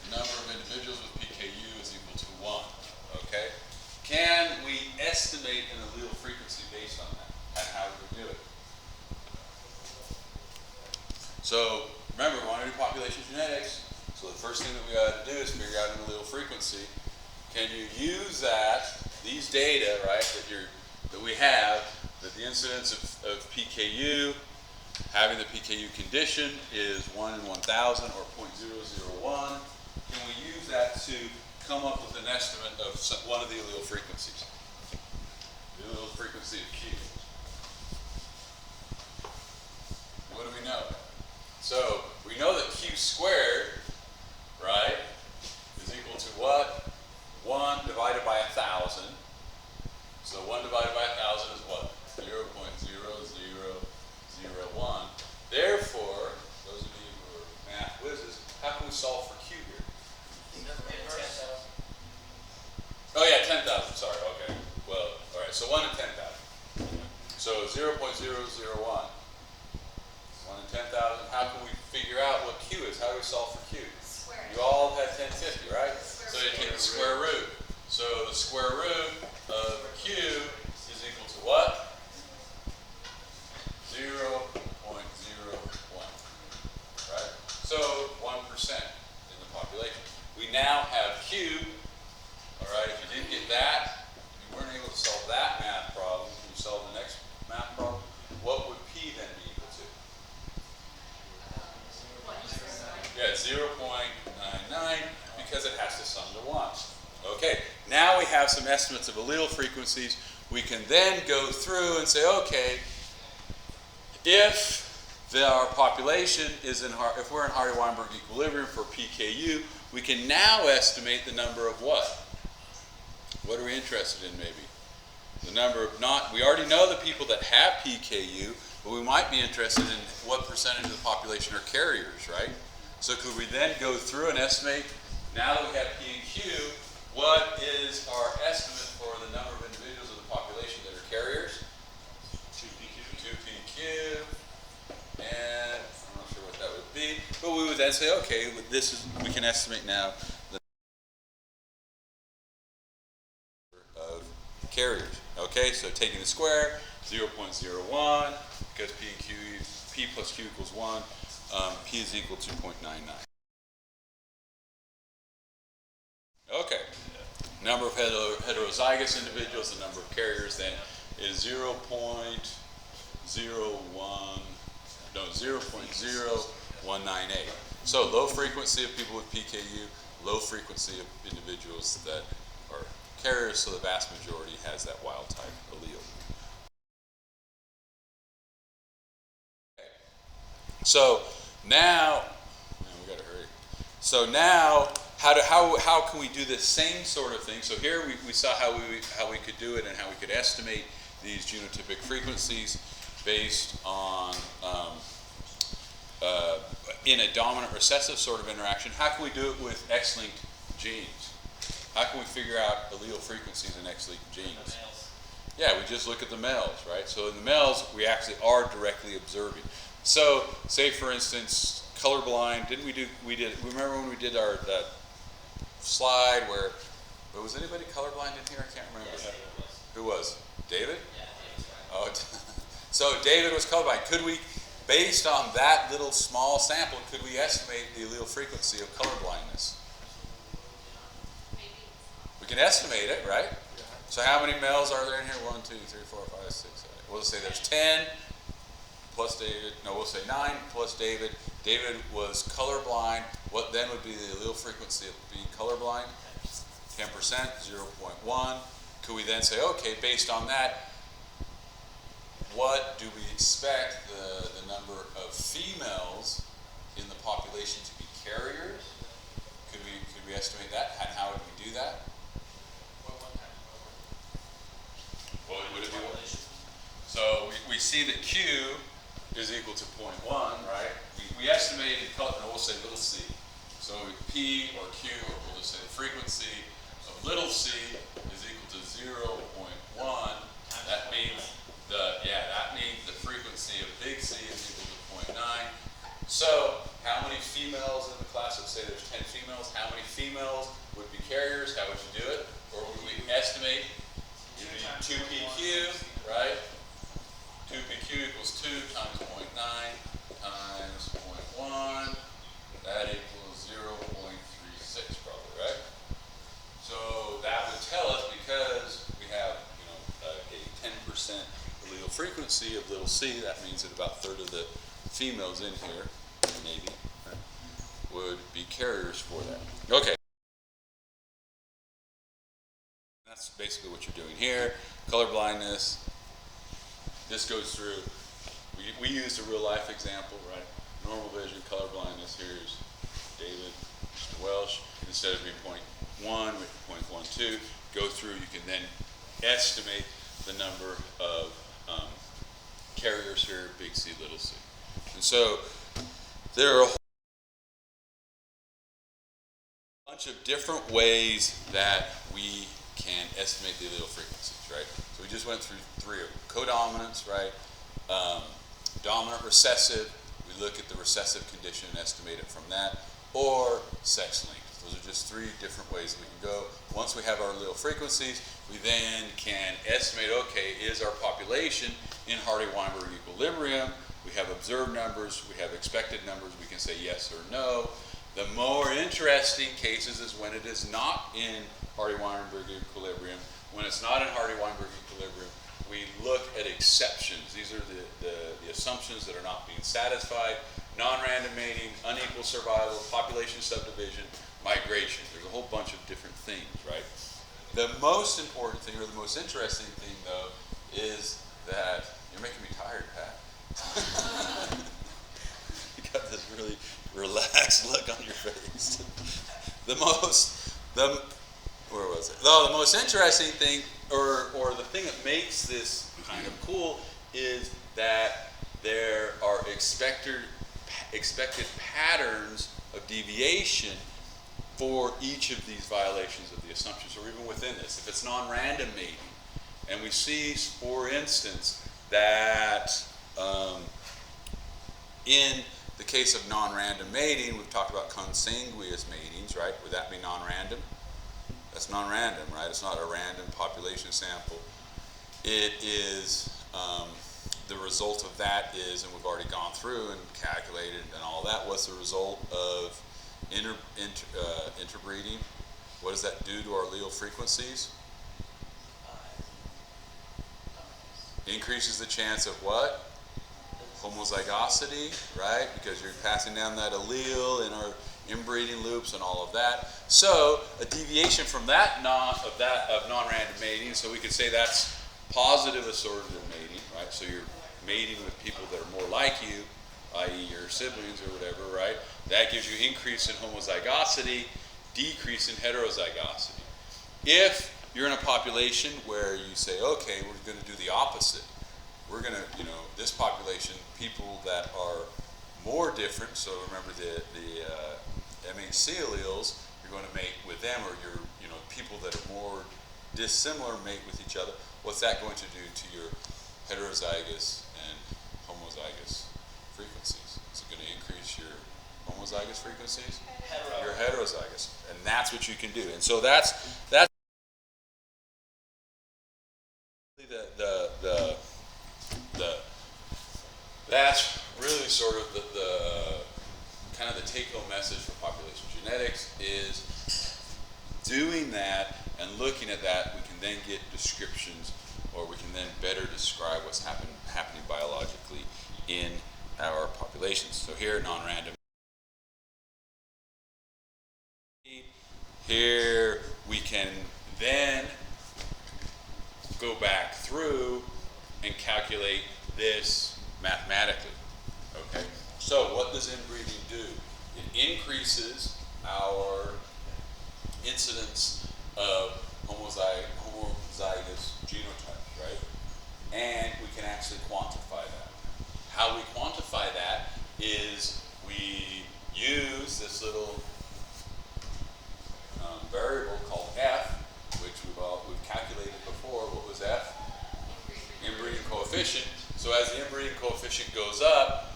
The number of individuals with PKU is equal to 1, okay? Can we estimate an allele frequency based on that? And how do we do it? So remember, we want to do population genetics. So the first thing that we got to do is figure out an allele frequency. Can you use these data, right, that we have, that the incidence of PKU, having the PKU condition is 1 in 1,000 or 0.001. Can we use that to come up with an estimate of one of the allele frequencies? The allele frequency of Q. What do we know? So we know that Q squared, right, is equal to what? 1 divided by 1,000. So 1 divided by 1,000 is what? 0.0001. Therefore, those of you who are math whizzes, how can we solve for Q here? Oh yeah, 10,000, sorry, okay. Well, all right, so 1 in 10,000. So 0.001. 1 in 10,000. How can we figure out what Q is? How do we solve for Q? Square. You all had 1050, right? So you take the square root. So the square root of Q is equal to what? 0.01. Right? So 1% in the population. We now have Q. All right, if you didn't get that, you weren't able to solve that math problem. Can you solve the next math problem? What would P then be equal to? Yeah, 0.99 because it has to sum to 1. Okay, now we have some estimates of allele frequencies. We can then go through and say, okay, if our population is if we're in Hardy-Weinberg equilibrium for PKU, we can now estimate the number of what? What are we interested in maybe? the number of we already know the people that have PKU, but we might be interested in what percentage of the population are carriers, right? So could we then go through and estimate, now that we have P and Q, what is our estimate for the number of individuals of the population that are carriers? 2PQ. 2PQ. And I'm not sure what that would be, but we would then say, okay, we can estimate now the number of carriers. Okay, so taking the square, 0.01, because P plus Q equals 1, P is equal to 0.99. Okay, number of heterozygous individuals, the number of carriers then is 0.0198. So low frequency of people with PKU, low frequency of individuals that are carriers, so the vast majority has that wild type allele. Okay. So now, man, we gotta hurry. So now, how can we do the same sort of thing? So here we saw how we could do it and how we could estimate these genotypic frequencies based on in a dominant recessive sort of interaction. How can we do it with X-linked genes? How can we figure out allele frequencies in X-linked genes? Yeah, we just look at the males, right? So in the males, we actually are directly observing. So, say for instance, colorblind. Remember when we did that slide where was anybody colorblind in here? I can't remember. Yes, David was. Who was? David? Yeah, David's right. Oh, so David was colorblind. Could we, based on that little small sample, could we estimate the allele frequency of colorblindness? Maybe. We can estimate it, right? So how many males are there in here? 1, 2, 3, 4, 5, 6, 7. We'll say there's 10 plus David. No, we'll say 9 plus David. David was colorblind. What then would be the allele frequency of being colorblind? 10%, 0.1. Could we then say, okay, based on that, what do we expect the number of females in the population to be carriers? Could we estimate that? And how would we do that? Well, would it be what? So we see that Q is equal to 0.1, right? We estimated, we'll say little c. So P or Q, or we'll just say the frequency of little c is equal to 0.1. That means the frequency of big C is equal to 0.9. So how many females in the class? Let's say there's 10 females. How many females would be carriers? How would you do it? Or would we estimate? 2PQ, right? 2PQ equals 2 times 0.9 times 0.1. That equals 0.36 probably, right? So that would tell us, because we have a 10% allele frequency of little c, that means that about a third of the females in here, maybe, right, would be carriers for that. Okay. That's basically what you're doing here. Color blindness. This goes through. We used a real life example, right? Normal vision, color blindness. Here's David, Mr. Welsh. Instead of being 0.1, with 0.12, go through. You can then estimate the number of carriers here, big C, little c. And so there are a whole bunch of different ways that we can estimate the allele frequencies, right? So we just went through 3 of them. Codominance, right? Dominant recessive, we look at the recessive condition and estimate it from that, or sex linked. Those are just 3 different ways we can go. Once we have our allele frequencies, we then can estimate, okay, is our population in Hardy-Weinberg equilibrium? We have observed numbers, we have expected numbers, we can say yes or no. The more interesting cases is when it is not in Hardy-Weinberg equilibrium. When it's not in Hardy-Weinberg equilibrium, we look at exceptions. These are the assumptions that are not being satisfied. Non-random mating, unequal survival, population subdivision, migration. There's a whole bunch of different things, right? The most important thing, or the most interesting thing, though, is that you're making me tired, Pat. You got this really relaxed look on your face. Where was it? No, the most interesting thing, or the thing that makes this kind of cool is that there are expected patterns of deviation for each of these violations of the assumptions, or even within this. If it's non-random mating, and we see, for instance, that in the case of non-random mating, we've talked about consanguineous matings, right? Would that be non-random? That's non-random, right? It's not a random population sample. It is, the result of that is, and we've already gone through and calculated and all that, what's the result of interbreeding? What does that do to our allele frequencies? Increases the chance of what? Homozygosity, right? Because you're passing down that allele in our inbreeding loops and all of that. So a deviation from that of non-random mating, so we could say that's positive assortative mating, right? So you're mating with people that are more like you, i.e. your siblings or whatever, right? That gives you increase in homozygosity, decrease in heterozygosity. If you're in a population where you say, okay, we're going to do the opposite. We're going to, this population, people that are more different, so remember the MHC alleles, you're going to mate with them, or people that are more dissimilar mate with each other. What's that going to do to your heterozygous and homozygous frequencies? Is it going to increase your homozygous frequencies? Your heterozygous, and that's what you can do. And so that's that's really sort of the kind of the take-home message for population genetics is doing that and looking at that. We can then get descriptions, or we can then better describe what's happening biologically in our populations. So here, non-random. Here we can then go back through and calculate this mathematically. Okay, so what does inbreeding do? It increases our incidence of homozygous genotypes, right? And we can actually quantify that. How we quantify that is we use this little variable called f, which we've calculated before. What was f? Inbreeding coefficient. So as the inbreeding coefficient goes up,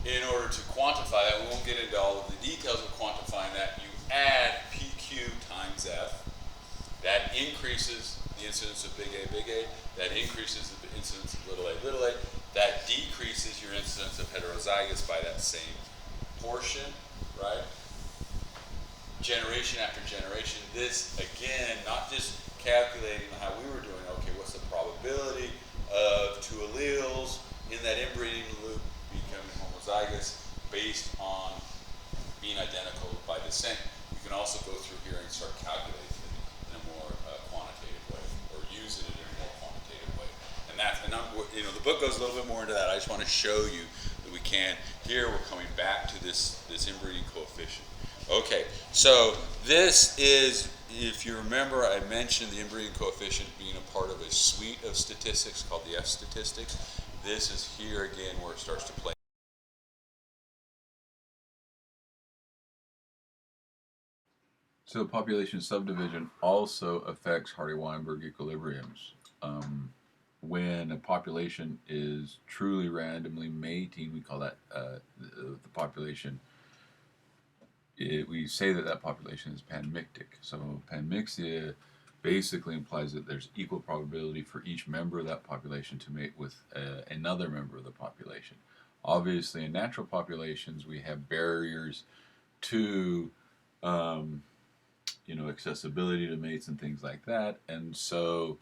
in order to quantify that, we won't get into all of the details of quantifying that, you add PQ times f. That increases the incidence of big A. That increases the incidence of little a. That decreases your incidence of heterozygous by that same portion, right? Generation after generation. This, again, not just calculating how we were doing, okay, what's the probability of two alleles in that inbreeding loop becoming homozygous based on being identical by descent. You can also go through here and start calculating it in a more quantitative way, or using it in a more quantitative way. And the book goes a little bit more into that. I just want to show you that we can. Here we're coming back to this inbreeding coefficient. Okay, so this is, if you remember, I mentioned the inbreeding coefficient being a part of a suite of statistics called the F statistics. This is here again where it starts to play. So population subdivision also affects Hardy-Weinberg equilibriums. When a population is truly randomly mating, we call that the population. We say that population is panmictic. So panmixia basically implies that there's equal probability for each member of that population to mate with another member of the population. Obviously, in natural populations, we have barriers to accessibility to mates and things like that, and so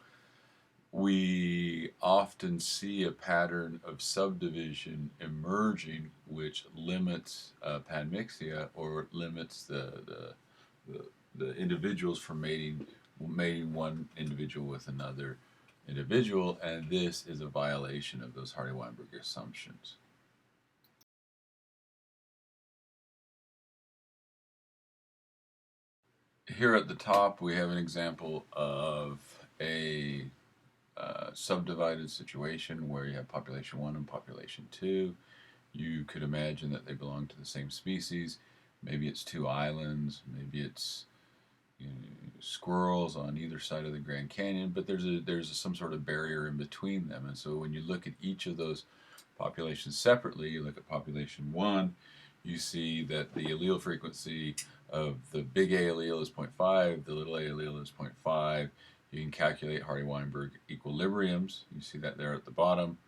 we often see a pattern of subdivision emerging which limits panmixia, or limits the individuals from mating one individual with another individual, and this is a violation of those Hardy-Weinberg assumptions. Here at the top we have an example of a subdivided situation where you have population 1 and population 2. You could imagine that they belong to the same species. Maybe it's two islands, maybe it's squirrels on either side of the Grand Canyon, but there's some sort of barrier in between them. And so when you look at each of those populations separately, you look at population 1, you see that the allele frequency of the big A allele is 0.5, the little a allele is 0.5. You can calculate Hardy-Weinberg equilibriums. You see that there at the bottom,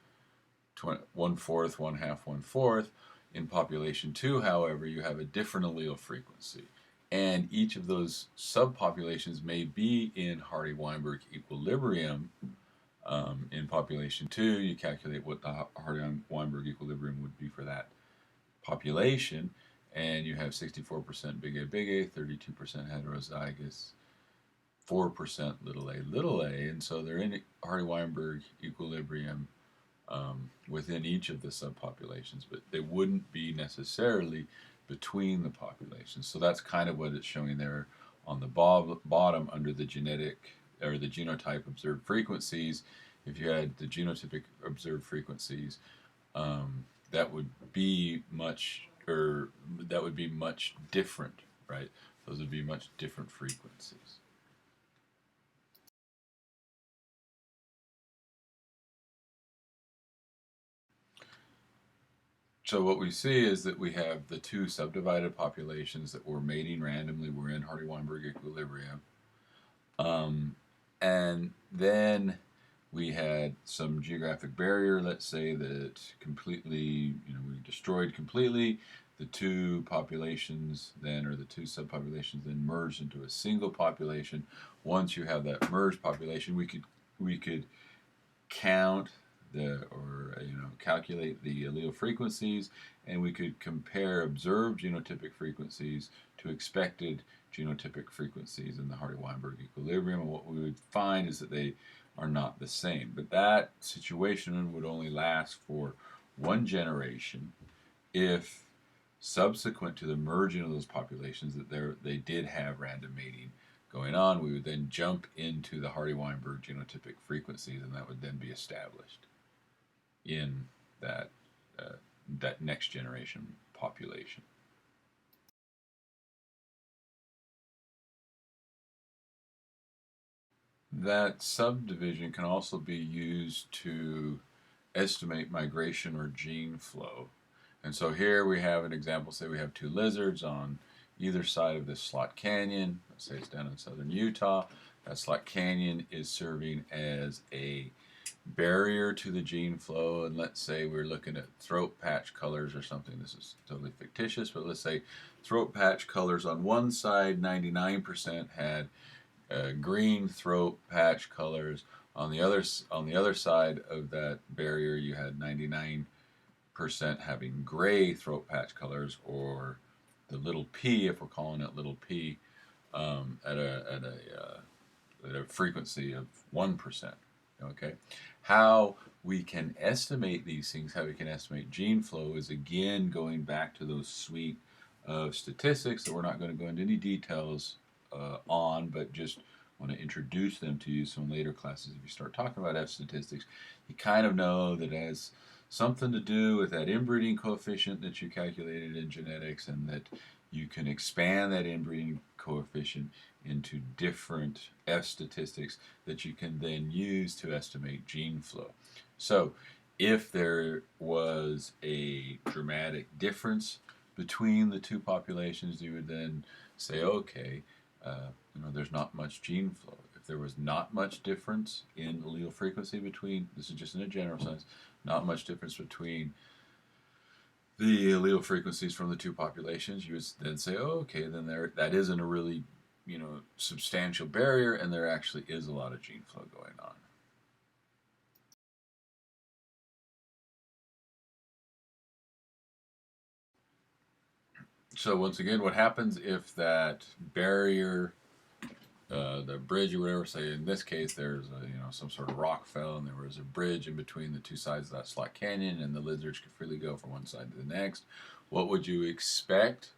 1/4, 1/2, 1/4. In population 2, however, you have a different allele frequency. And each of those subpopulations may be in Hardy-Weinberg equilibrium. In population 2, you calculate what the Hardy-Weinberg equilibrium would be for that population, and you have 64% big A, 32% heterozygous, 4% little a, and so they're in Hardy-Weinberg equilibrium within each of the subpopulations, but they wouldn't be necessarily between the populations. So that's kind of what it's showing there on the bottom under the genetic or the genotype observed frequencies. If you had the genotypic observed frequencies, that would be much different, right? Those would be much different frequencies. So what we see is that we have the two subdivided populations that were mating randomly, were in Hardy-Weinberg equilibrium. And then we had some geographic barrier, let's say that completely, we destroyed completely. The two populations then, or the two subpopulations then merged into a single population. Once you have that merged population, we could count calculate the allele frequencies, and we could compare observed genotypic frequencies to expected genotypic frequencies in the Hardy-Weinberg equilibrium, and what we would find is that they are not the same. But that situation would only last for one generation if subsequent to the merging of those populations that they did have random mating going on. We would then jump into the Hardy-Weinberg genotypic frequencies, and that would then be established in that next generation population. That subdivision can also be used to estimate migration or gene flow. And so here we have an example. Say we have two lizards on either side of this slot canyon. Let's say it's down in southern Utah. That slot canyon is serving as a barrier to the gene flow, and let's say we're looking at throat patch colors or something. This is totally fictitious, but let's say throat patch colors on one side, 99% had green throat patch colors. On the other side of that barrier, you had 99% having gray throat patch colors, or the little p, if we're calling it little p, at a frequency of 1%. Okay, how we can estimate these things, how we can estimate gene flow, is again going back to those suite of statistics that we're not going to go into any details on, but just want to introduce them to you. So in later classes, if you start talking about F statistics, you kind of know that it has something to do with that inbreeding coefficient that you calculated in genetics, and that you can expand that inbreeding coefficient into different F statistics that you can then use to estimate gene flow. So if there was a dramatic difference between the two populations, you would then say, okay, there's not much gene flow. If there was not much difference in allele frequency between, this is just in a general sense, not much difference between the allele frequencies from the two populations, you would then say, oh, okay, then that isn't a really substantial barrier, and there actually is a lot of gene flow going on. So once again, what happens if that barrier, the bridge or whatever, say in this case there's some sort of rock fell and there was a bridge in between the two sides of that slot canyon, and the lizards could freely go from one side to the next, what would you expect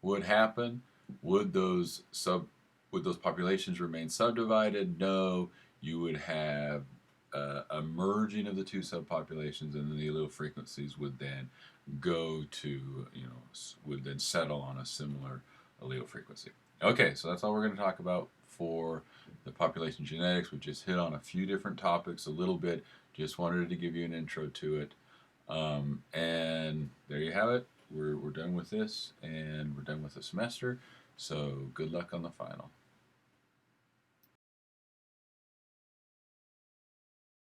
would happen? Would those populations remain subdivided? No, you would have a merging of the two subpopulations, and then the allele frequencies would then go to, would then settle on a similar allele frequency. Okay, so that's all we're going to talk about for the population genetics. We just hit on a few different topics a little bit. Just wanted to give you an intro to it. And there you have it. We're done with this, and we're done with the semester. So good luck on the final.